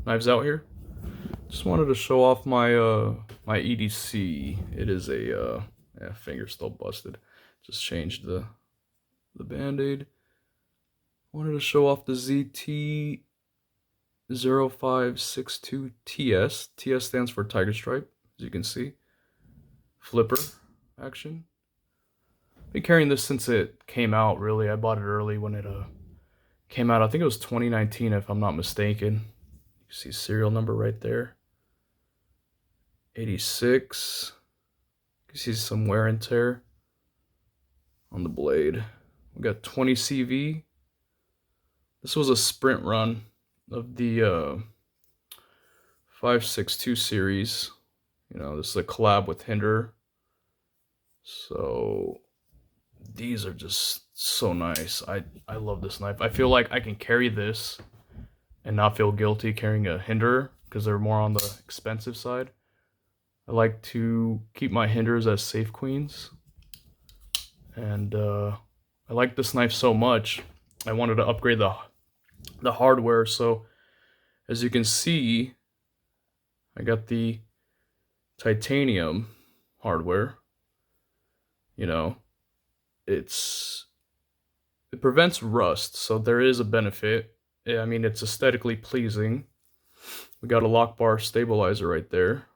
knives out here. Just wanted to show off my my EDC. It is a yeah, finger still busted. Just changed the band-aid. Wanted to show off the ZT0562TS. TS stands for Tiger Stripe, as you can see. Flipper action. Been carrying this since it came out, really. I bought it early when it came out. I think it was 2019 if I'm not mistaken. You see serial number right there. 86. You see some wear and tear on the blade. We got 20 CV. This was a sprint run of the 562 series. You know, this is a collab with Hinder. So these are just so nice. I love this knife. I feel like I can carry this and not feel guilty carrying a Hinder because they're more on the expensive side. I like to keep my Hinders as safe queens. And I like this knife so much, I wanted to upgrade the hardware. So as you can see, I got the titanium hardware. You know, it prevents rust, so there is a benefit. I mean, it's aesthetically pleasing. We got a lock bar stabilizer right there.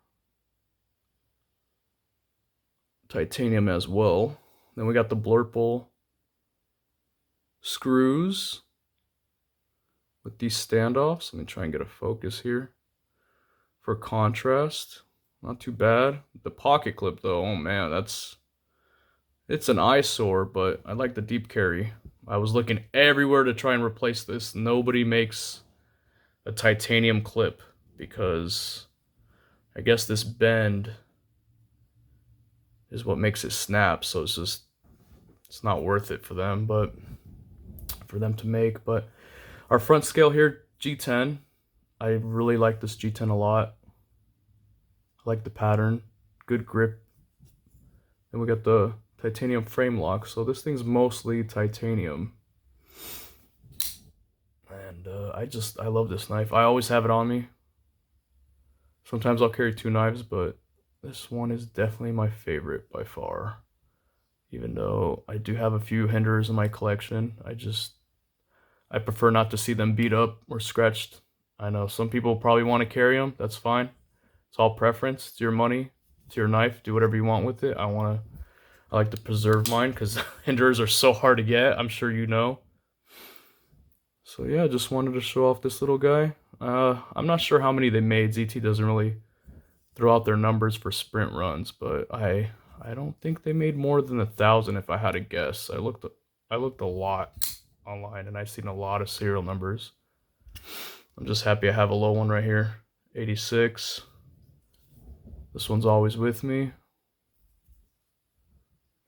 Titanium as well. Then we got the Blurple screws with these standoffs. Let me try and get a focus here for contrast. Not too bad. The pocket clip though, oh man, it's an eyesore, but I like the deep carry. I was looking everywhere to try and replace this. Nobody makes a titanium clip because I guess this bend is what makes it snap, so it's not worth it for them, but for them to make. But our front scale here, G10. I really like this G10 a lot. I like the pattern, good grip. Then we got the titanium frame lock, so this thing's mostly titanium. And I love this knife. I always have it on me. Sometimes I'll carry two knives, but this one is definitely my favorite by far. Even though I do have a few Hinders in my collection, I prefer not to see them beat up or scratched. I know some people probably want to carry them. That's fine. It's all preference. It's your money. It's your knife. Do whatever you want with it. I like to preserve mine because Hinders are so hard to get. I'm sure you know. So yeah, just wanted to show off this little guy. I'm not sure how many they made. ZT doesn't really throw out their numbers for sprint runs, but I don't think they made more than 1,000 if I had to guess. I looked a lot online and I've seen a lot of serial numbers. I'm just happy I have a low one right here, 86. This one's always with me.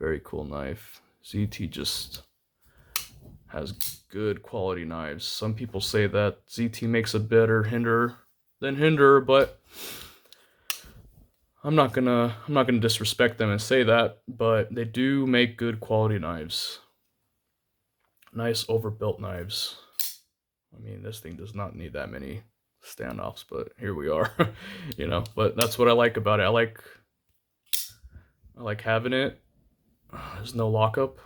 Very cool knife. ZT just has good quality knives. Some people say that ZT makes a better Hinder than Hinder, but I'm not gonna disrespect them and say that, but they do make good quality knives. Nice overbuilt knives. I mean, this thing does not need that many standoffs, but here we are. You know, but that's what I like about it. I like having it. There's no lockup.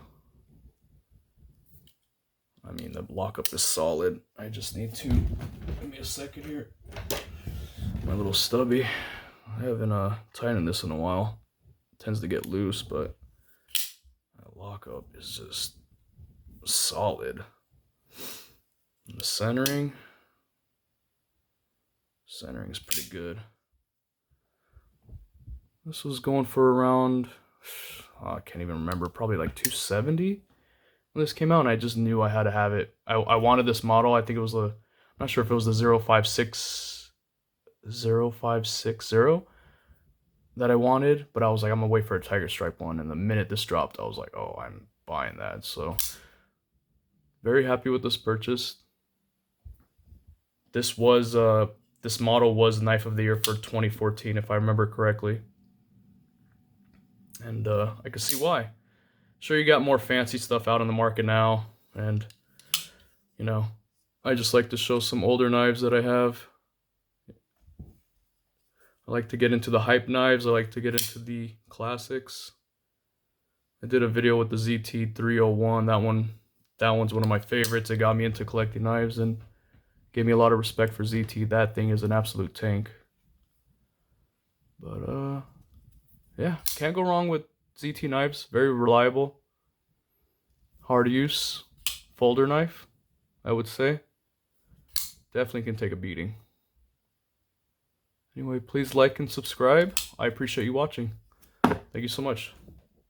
I mean, the lockup is solid. I just need to, give me a second here. My little stubby. I haven't tightened this in a while. It tends to get loose, but that lockup is just solid. And the centering is pretty good. This was going for around, I can't even remember, probably like 270 when this came out, and I just knew I had to have it. I wanted this model. I think it was I'm not sure if it was the 0560 that I wanted, but I was like, I'm gonna wait for a Tiger Stripe one, and the minute this dropped, I was like, oh, I'm buying that. So very happy with this purchase. This model was Knife of the Year for 2014, if I remember correctly. And I can see why. Sure, you got more fancy stuff out on the market now, and you know, I just like to show some older knives that I have. I like to get into the hype knives. I like to get into the classics. I did a video with the ZT0301. That one's one of my favorites. It got me into collecting knives and gave me a lot of respect for ZT. That thing is an absolute tank. But yeah, can't go wrong with ZT knives. Very reliable, hard use, folder knife, I would say. Definitely can take a beating. Anyway, please like and subscribe. I appreciate you watching. Thank you so much.